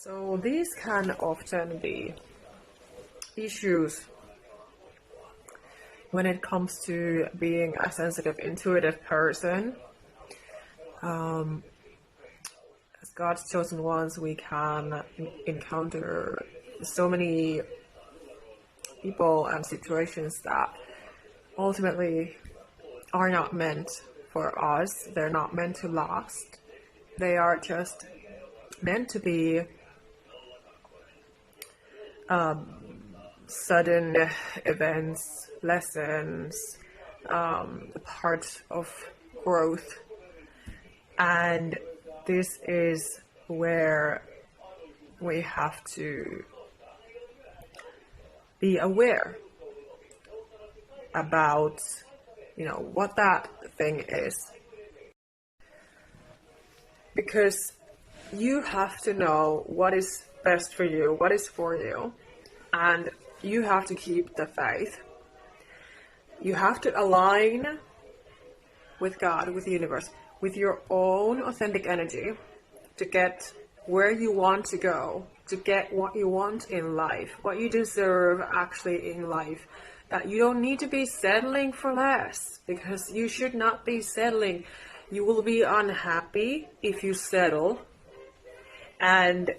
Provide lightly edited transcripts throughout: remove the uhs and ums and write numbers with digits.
So these can often be issues when it comes to being a sensitive, intuitive person. As God's chosen ones, we can encounter so many people and situations that ultimately are not meant for us. They're not meant to last. They are just meant to be sudden events, lessons, part of growth. And this is where we have to be aware about, what that thing is. Because you have to know what is best for you, what is for you, and you have to keep the faith. You have to align with God, with the universe, with your own authentic energy to get where you want to go, to get what you want in life, what you deserve actually in life. That you don't need to be settling for less, because you should not be settling. You will be unhappy if you settle, and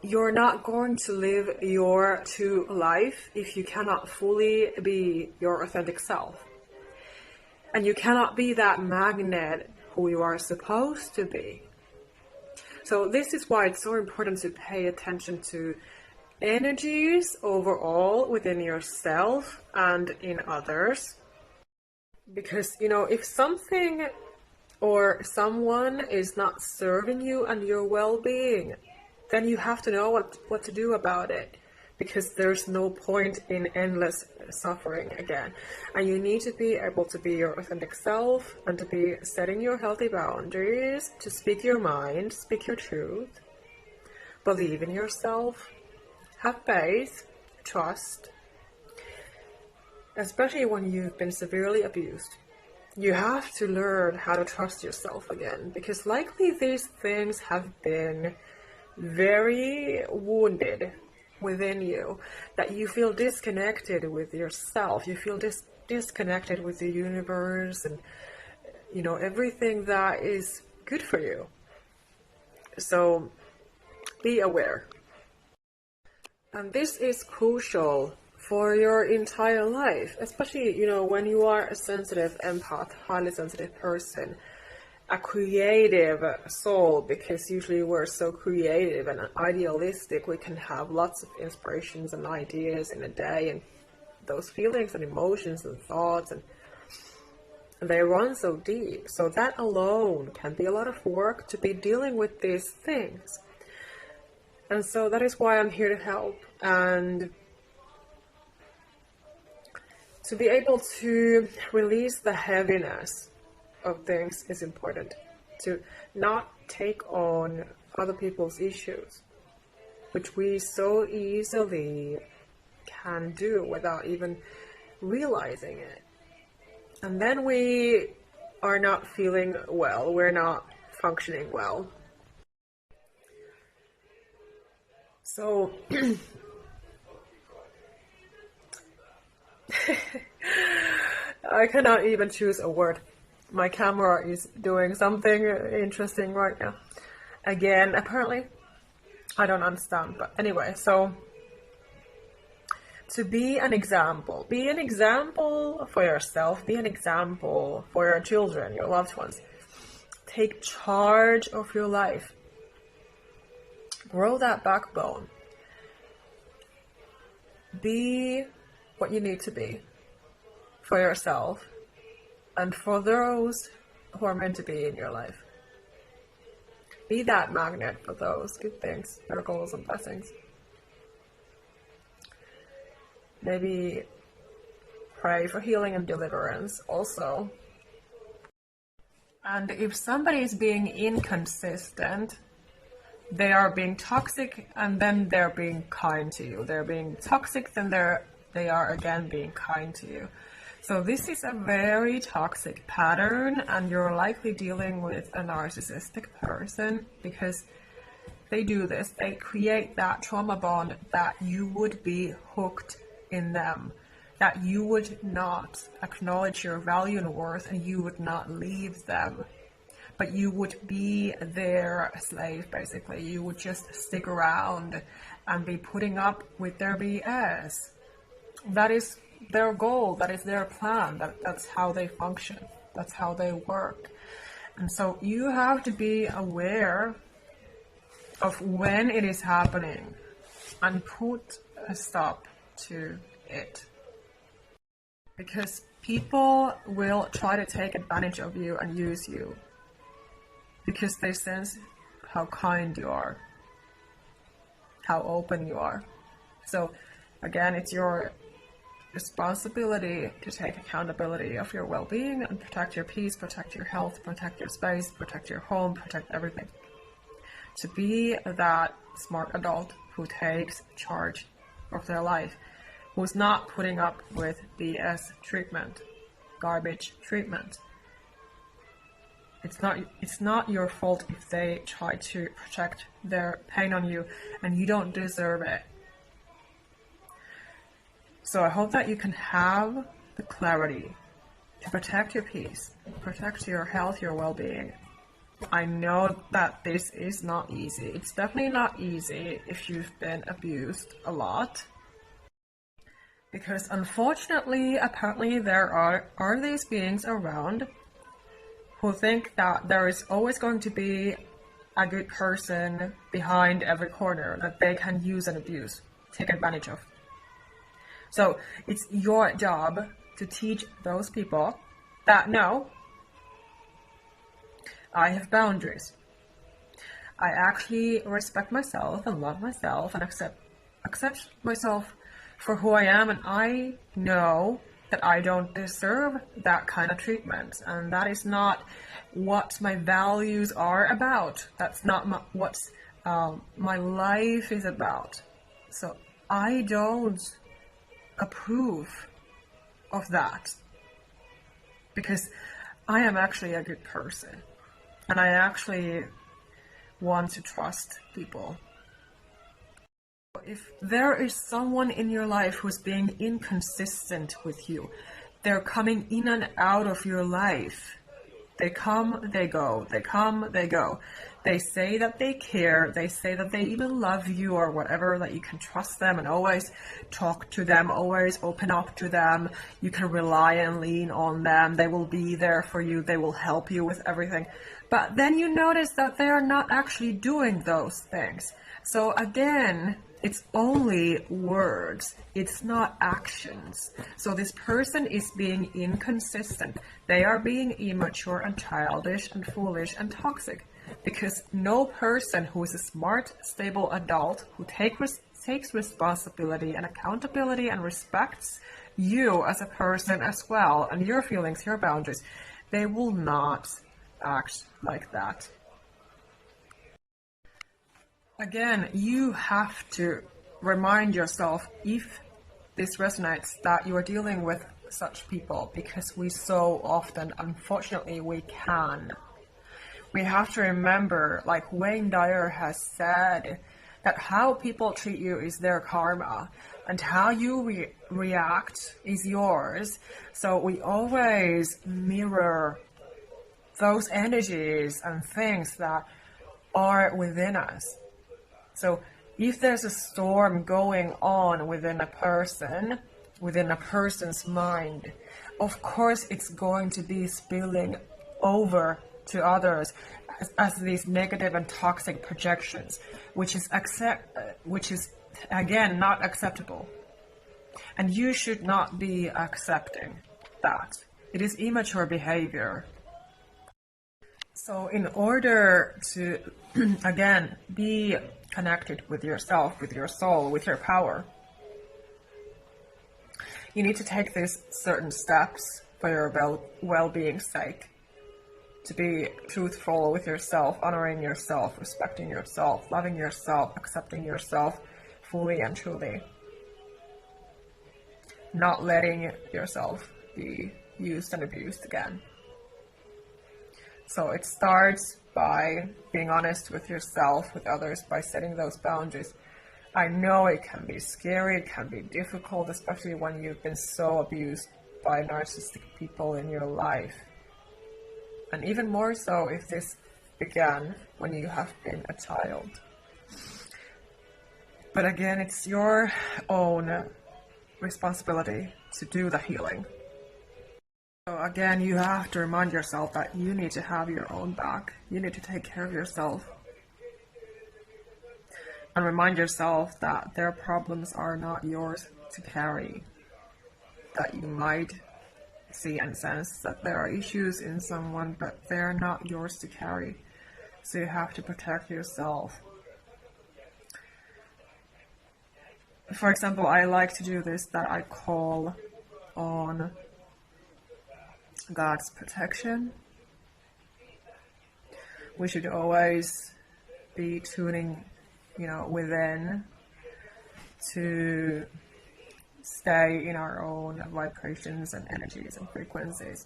you're not going to live your true life if you cannot fully be your authentic self. And you cannot be that magnet who you are supposed to be. So this is why it's so important to pay attention to energies overall within yourself and in others. Because, if something or someone is not serving you and your well-being, then you have to know what to do about it. Because there's no point in endless suffering again. And you need to be able to be your authentic self and to be setting your healthy boundaries, to speak your mind, speak your truth, believe in yourself, have faith, trust, especially when you've been severely abused. You have to learn how to trust yourself again, because likely these things have been very wounded within you, that you feel disconnected with yourself, you feel disconnected with the universe and everything that is good for you. So be aware. And this is crucial for your entire life, especially when you are a sensitive empath, highly sensitive person, a creative soul, because usually we're so creative and idealistic. We can have lots of inspirations and ideas in a day, and those feelings and emotions and thoughts, and they run so deep. So that alone can be a lot of work to be dealing with these things. And so that is why I'm here to help, and to be able to release the heaviness of things is important. To not take on other people's issues, which we so easily can do without even realizing it. And then we are not feeling well, we're not functioning well. So I cannot even choose a word. My camera is doing something interesting right now. Again, apparently. I don't understand. But anyway, so to be an example for yourself, be an example for your children, your loved ones. Take charge of your life. Grow that backbone. Be what you need to be for yourself and for those who are meant to be in your life. Be that magnet for those good things, miracles and blessings. Maybe pray for healing and deliverance also. And if somebody is being inconsistent, they are being toxic, and then they're being kind to you. They're being toxic, then they are again being kind to you. So this is a very toxic pattern, and you're likely dealing with a narcissistic person, because they do this. They create that trauma bond that you would be hooked in them, that you would not acknowledge your value and worth, and you would not leave them. But you would be their slave, basically. You would just stick around and be putting up with their BS. That is their goal. That is their plan. That's how they function. That's how they work. And so you have to be aware of when it is happening and put a stop to it. Because people will try to take advantage of you and use you, because they sense how kind you are, how open you are. So again, it's your responsibility to take accountability of your well-being and protect your peace, protect your health, protect your space, protect your home, protect everything. To be that smart adult who takes charge of their life, who's not putting up with BS treatment, garbage treatment. It's not your fault if they try to project their pain on you, and you don't deserve it. So I hope that you can have the clarity to protect your peace, protect your health, your well-being. I know that this is not easy. It's definitely not easy if you've been abused a lot. Because unfortunately, apparently there are these beings around who think that there is always going to be a good person behind every corner that they can use and abuse, take advantage of. So it's your job to teach those people that no, I have boundaries. I actually respect myself and love myself and accept myself for who I am, and I know that I don't deserve that kind of treatment, and that is not what my values are about. That's not what my life is about. So I don't approve of that, because I am actually a good person, and I actually want to trust people. If there is someone in your life who's being inconsistent with you, they're coming in and out of your life. They come, they go, they come, they go. They say that they care, they say that they even love you or whatever, that you can trust them and always talk to them, always open up to them. You can rely and lean on them. They will be there for you. They will help you with everything. But then you notice that they are not actually doing those things. So again, it's only words, it's not actions. So this person is being inconsistent. They are being immature and childish and foolish and toxic, because no person who is a smart, stable adult who takes responsibility and accountability and respects you as a person as well, and your feelings, your boundaries, they will not act like that. Again, you have to remind yourself, if this resonates, that you are dealing with such people, because we so often, unfortunately, we can. We have to remember, like Wayne Dyer has said, that how people treat you is their karma, and how you react is yours. So we always mirror those energies and things that are within us. So if there's a storm going on within a person's mind, of course it's going to be spilling over to others as these negative and toxic projections, which is again not acceptable. And you should not be accepting that. It is immature behavior. So in order to, again, be connected with yourself, with your soul, with your power, you need to take these certain steps for your well-being's sake. To be truthful with yourself, honoring yourself, respecting yourself, loving yourself, accepting yourself fully and truly. Not letting yourself be used and abused again. So it starts by being honest with yourself, with others, by setting those boundaries. I know it can be scary, it can be difficult, especially when you've been so abused by narcissistic people in your life. And even more so if this began when you have been a child. But again, it's your own responsibility to do the healing. So again, you have to remind yourself that you need to have your own back. You need to take care of yourself. And remind yourself that their problems are not yours to carry. That you might see and sense that there are issues in someone, but they're not yours to carry. So you have to protect yourself. For example, I like to do this, that I call on God's protection. We should always be tuning, within to stay in our own vibrations and energies and frequencies.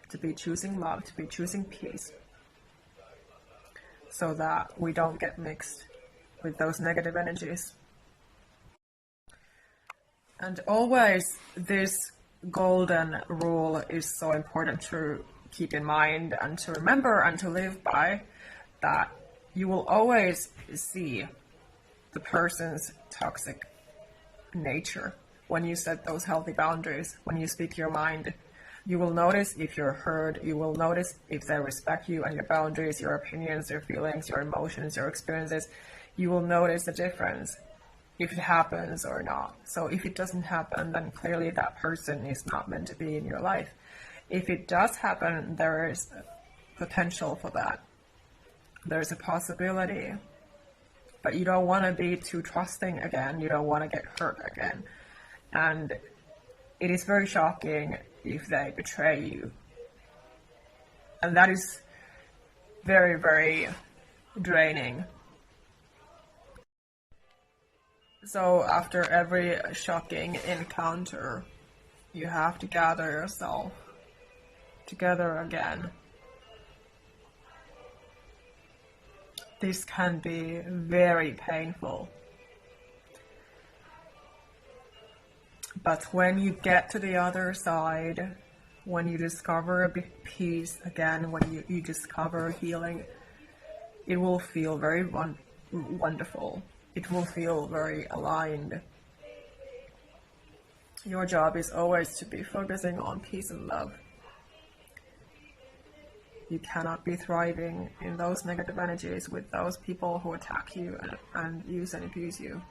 To be choosing love, to be choosing peace. So that we don't get mixed with those negative energies. And always this golden rule is so important to keep in mind and to remember and to live by, that you will always see the person's toxic nature when you set those healthy boundaries, when you speak your mind. You will notice if you're heard, you will notice if they respect you and your boundaries, your opinions, your feelings, your emotions, your experiences. You will notice the difference if it happens or not. So if it doesn't happen, then clearly that person is not meant to be in your life. If it does happen, there is potential for that. There's a possibility. But you don't want to be too trusting again. You don't want to get hurt again. And it is very shocking if they betray you. And that is very, very draining. So after every shocking encounter, you have to gather yourself together again. This can be very painful. But when you get to the other side, when you discover a peace again, when you discover healing, it will feel very wonderful. It will feel very aligned. Your job is always to be focusing on peace and love. You cannot be thriving in those negative energies with those people who attack you and use and abuse you.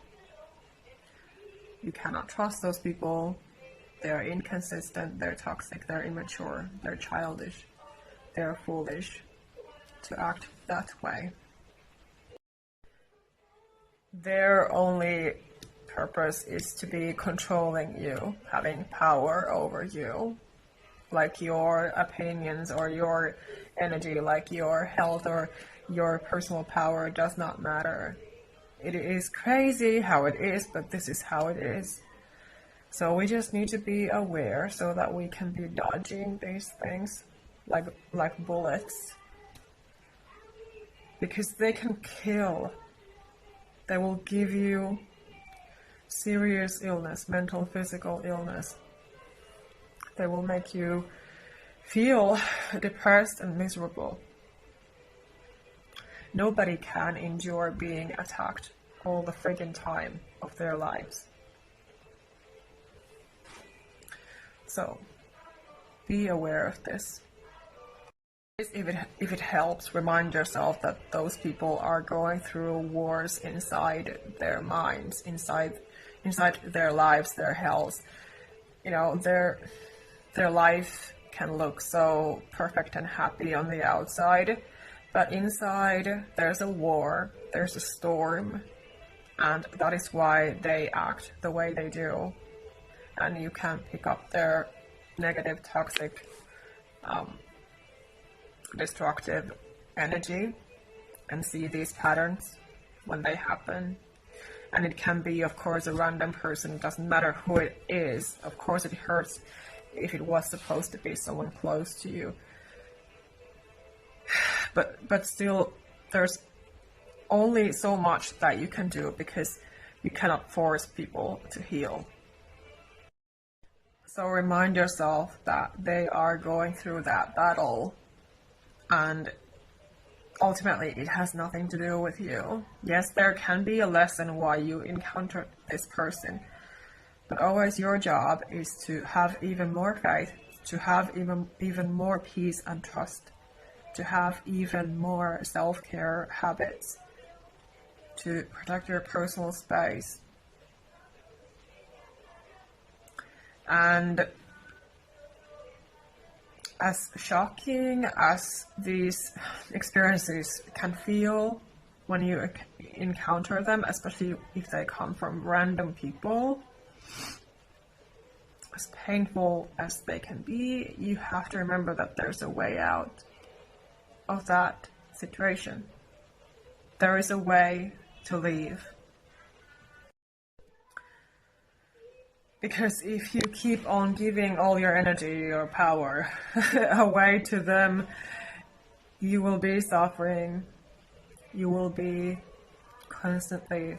You cannot trust those people. They're inconsistent, they're toxic, they're immature, they're childish, they're foolish to act that way. Their only purpose is to be controlling you, having power over you. Like your opinions or your energy, like your health or your personal power does not matter. It is crazy how it is, but this is how it is. So we just need to be aware so that we can be dodging these things like bullets. Because they can kill. They will give you serious illness, mental, physical illness. They will make you feel depressed and miserable. Nobody can endure being attacked all the friggin' time of their lives. So, be aware of this. If it helps, remind yourself that those people are going through wars inside their minds, inside their lives, their health. Their life can look so perfect and happy on the outside, but inside there's a war, there's a storm, and that is why they act the way they do. And you can pick up their negative, toxic, destructive energy and see these patterns when they happen. And it can be, of course, a random person. It doesn't matter who it is. Of course, it hurts if it was supposed to be someone close to you. but still, there's only so much that you can do, because you cannot force people to heal. So remind yourself that they are going through that battle, and ultimately it has nothing to do with you. Yes, there can be a lesson why you encountered this person, but always your job is to have even more faith, to have even more peace and trust, to have even more self-care habits, to protect your personal space. And as shocking as these experiences can feel when you encounter them, especially if they come from random people, as painful as they can be, you have to remember that there's a way out of that situation. There is a way to leave. Because if you keep on giving all your energy or power away to them, you will be suffering. You will be constantly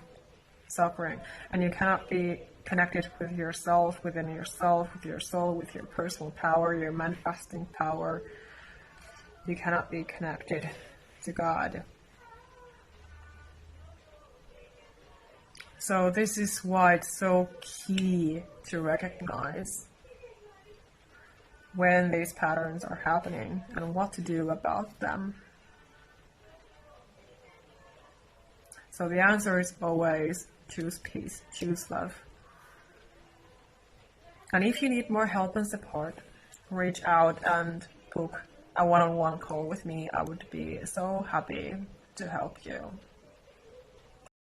suffering. And you cannot be connected with yourself, within yourself, with your soul, with your personal power, your manifesting power. You cannot be connected to God. So this is why it's so key to recognize when these patterns are happening and what to do about them. So the answer is always choose peace, choose love. And if you need more help and support, reach out and book a one-on-one call with me. I would be so happy to help you.